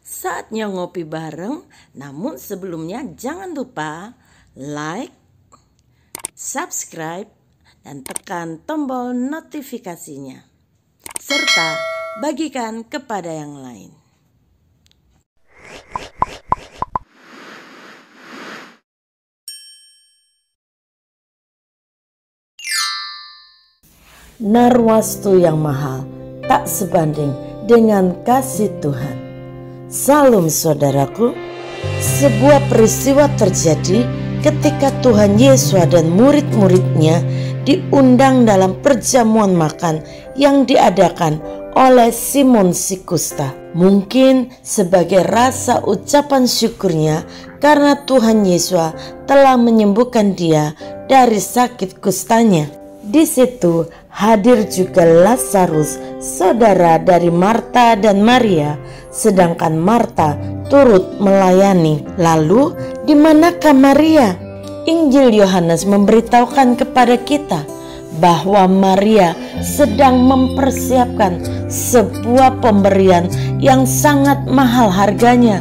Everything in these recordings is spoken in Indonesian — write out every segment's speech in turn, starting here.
Saatnya ngopi bareng, namun sebelumnya jangan lupa like, subscribe, dan tekan tombol notifikasinya. Serta bagikan kepada yang lain. Narwastu yang mahal tak sebanding dengan kasih Tuhan. Salam saudaraku, sebuah peristiwa terjadi ketika Tuhan Yesus dan murid-muridnya diundang dalam perjamuan makan yang diadakan oleh Simon si Kusta. Mungkin sebagai rasa ucapan syukurnya karena Tuhan Yesus telah menyembuhkan dia dari sakit kustanya. Di situ hadir juga Lazarus, saudara dari Marta dan Maria, sedangkan Marta turut melayani. Lalu di manakah Maria? Injil Yohanes memberitahukan kepada kita bahwa Maria sedang mempersiapkan sebuah pemberian yang sangat mahal harganya.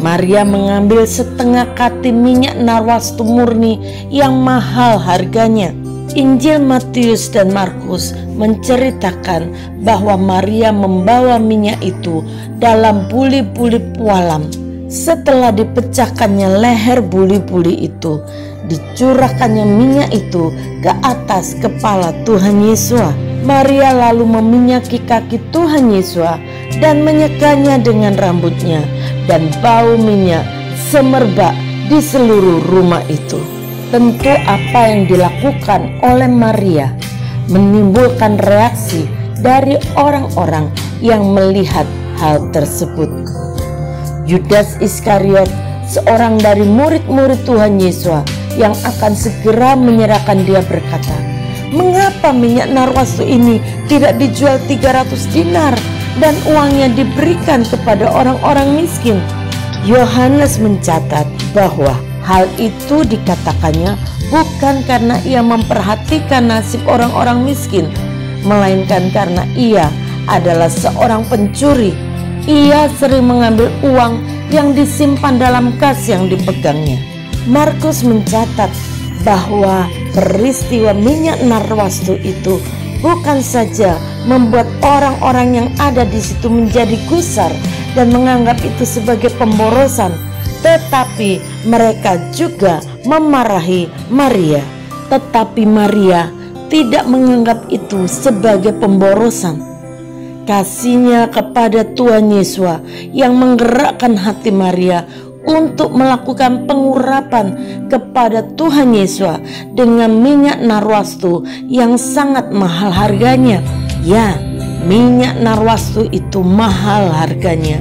Maria mengambil setengah kati minyak narwastu murni yang mahal harganya. Injil Matius dan Markus menceritakan bahwa Maria membawa minyak itu dalam buli-buli pualam. Setelah dipecahkannya leher buli-buli itu, dicurahkannya minyak itu ke atas kepala Tuhan Yesus. Maria lalu meminyaki kaki Tuhan Yesus dan menyekanya dengan rambutnya, dan bau minyak semerbak di seluruh rumah itu. Tentu apa yang dilakukan oleh Maria menimbulkan reaksi dari orang-orang yang melihat hal tersebut. Yudas Iskariot, seorang dari murid-murid Tuhan Yesus yang akan segera menyerahkan dia, berkata, "Mengapa minyak narwastu ini tidak dijual 300 dinar dan uangnya diberikan kepada orang-orang miskin?" Yohanes mencatat bahwa hal itu dikatakannya bukan karena ia memperhatikan nasib orang-orang miskin, melainkan karena ia adalah seorang pencuri. Ia sering mengambil uang yang disimpan dalam kas yang dipegangnya. Markus mencatat bahwa peristiwa minyak narwastu itu bukan saja membuat orang-orang yang ada di situ menjadi gusar dan menganggap itu sebagai pemborosan, tetapi mereka juga memarahi Maria. Tetapi Maria tidak menganggap itu sebagai pemborosan. Kasihnya kepada Tuhan Yesus yang menggerakkan hati Maria untuk melakukan pengurapan kepada Tuhan Yesus dengan minyak narwastu yang sangat mahal harganya. Ya, minyak narwastu itu mahal harganya.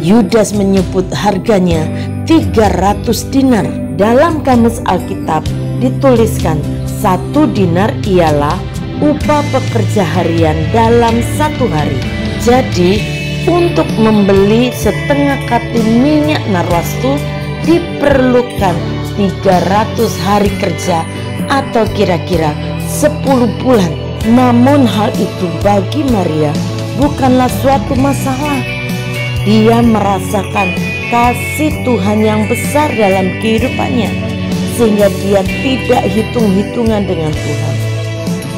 Yudas menyebut harganya 300 dinar. Dalam kamus Alkitab dituliskan 1 dinar ialah upah pekerja harian dalam 1 hari. Jadi untuk membeli setengah kati minyak narwastu diperlukan 300 hari kerja atau kira-kira 10 bulan. Namun hal itu bagi Maria bukanlah suatu masalah. Dia merasakan kasih Tuhan yang besar dalam kehidupannya, sehingga dia tidak hitung-hitungan dengan Tuhan.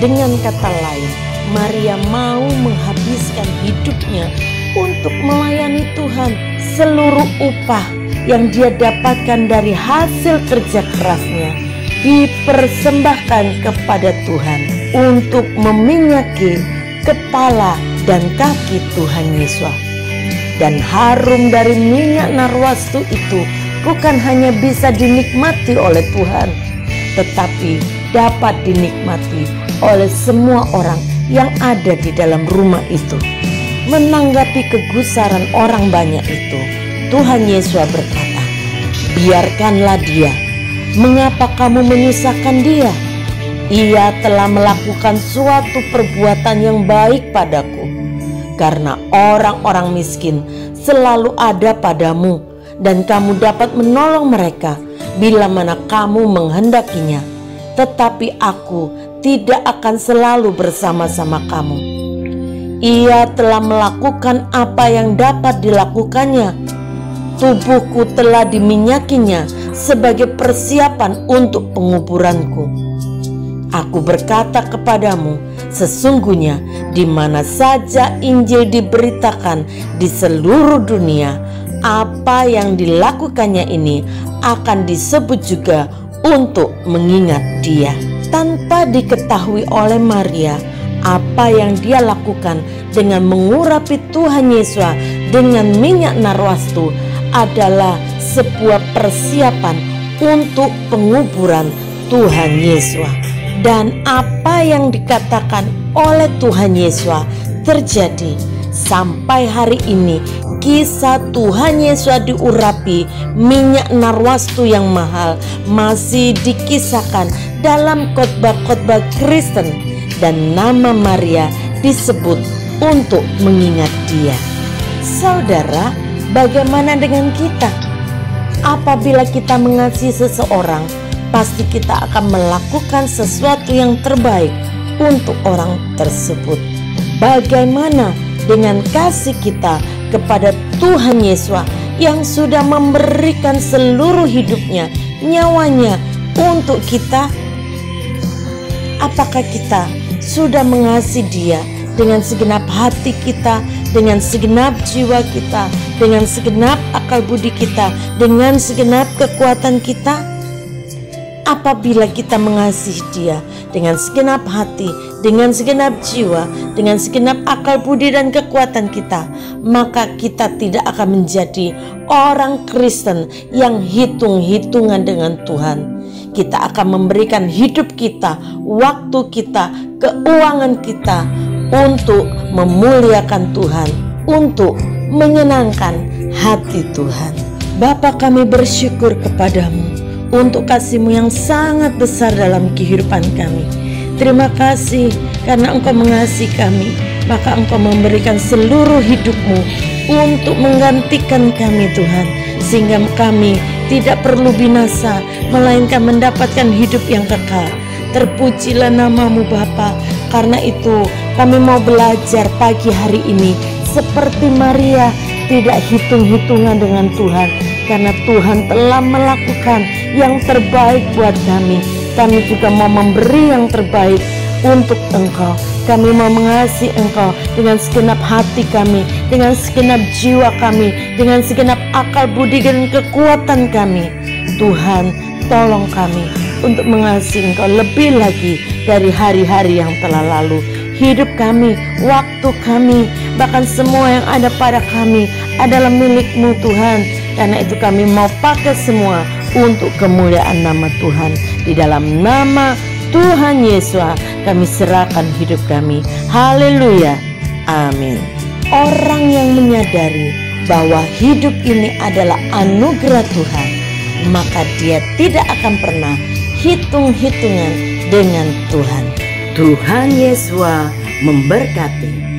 Dengan kata lain, Maria mau menghabiskan hidupnya untuk melayani Tuhan. Seluruh upah yang dia dapatkan dari hasil kerja kerasnya dipersembahkan kepada Tuhan untuk meminyaki kepala dan kaki Tuhan Yesus. Dan harum dari minyak narwastu itu bukan hanya bisa dinikmati oleh Tuhan, tetapi dapat dinikmati oleh semua orang yang ada di dalam rumah itu. Menanggapi kegusaran orang banyak itu, Tuhan Yesus berkata, "Biarkanlah dia. Mengapa kamu menyusahkan dia? Ia telah melakukan suatu perbuatan yang baik padaku. Karena orang-orang miskin selalu ada padamu, dan kamu dapat menolong mereka bila mana kamu menghendakinya. Tetapi aku tidak akan selalu bersama-sama kamu." Ia telah melakukan apa yang dapat dilakukannya. Tubuhku telah diminyakinya sebagai persiapan untuk penguburanku. Aku berkata kepadamu, sesungguhnya di mana saja Injil diberitakan di seluruh dunia, apa yang dilakukannya ini akan disebut juga untuk mengingat dia. Tanpa diketahui oleh Maria, apa yang dia lakukan dengan mengurapi Tuhan Yesus dengan minyak narwastu adalah sebuah persiapan untuk penguburan Tuhan Yesus. Dan apa yang dikatakan oleh Tuhan Yesus terjadi sampai hari ini. Kisah Tuhan Yesus diurapi minyak narwastu yang mahal masih dikisahkan dalam khotbah-khotbah Kristen, dan nama Maria disebut untuk mengingat dia. Saudara, bagaimana dengan kita? Apabila kita mengasihi seseorang, pasti kita akan melakukan sesuatu yang terbaik untuk orang tersebut. Bagaimana dengan kasih kita kepada Tuhan Yesus yang sudah memberikan seluruh hidupnya, nyawanya untuk kita? Apakah kita sudah mengasihi Dia dengan segenap hati kita, dengan segenap jiwa kita, dengan segenap akal budi kita, dengan segenap kekuatan kita? Apabila kita mengasihi Dia dengan segenap hati, dengan segenap jiwa, dengan segenap akal budi dan kekuatan kita, maka kita tidak akan menjadi orang Kristen yang hitung-hitungan dengan Tuhan. Kita akan memberikan hidup kita, waktu kita, keuangan kita untuk memuliakan Tuhan, untuk menyenangkan hati Tuhan. Bapa, kami bersyukur kepadamu untuk kasih-Mu yang sangat besar dalam kehidupan kami. Terima kasih karena Engkau mengasihi kami, maka Engkau memberikan seluruh hidup-Mu untuk menggantikan kami Tuhan, sehingga kami tidak perlu binasa, melainkan mendapatkan hidup yang kekal. Terpujilah nama-Mu Bapa. Karena itu kami mau belajar pagi hari ini seperti Maria, tidak hitung-hitungan dengan Tuhan, karena Tuhan telah melakukan yang terbaik buat kami. Kami juga mau memberi yang terbaik untuk Engkau. Kami mau mengasihi Engkau dengan segenap hati kami, dengan segenap jiwa kami, dengan segenap akal budi dan kekuatan kami. Tuhan, tolong kami untuk mengasihi Engkau lebih lagi dari hari-hari yang telah lalu. Hidup kami, waktu kami, bahkan semua yang ada pada kami adalah milik-Mu Tuhan. Karena itu kami mau pakai semua untuk kemuliaan nama Tuhan. Di dalam nama Tuhan Yesus kami serahkan hidup kami. Haleluya, amin. Orang yang menyadari bahwa hidup ini adalah anugerah Tuhan, maka dia tidak akan pernah hitung-hitungan dengan Tuhan. Tuhan Yesus memberkati.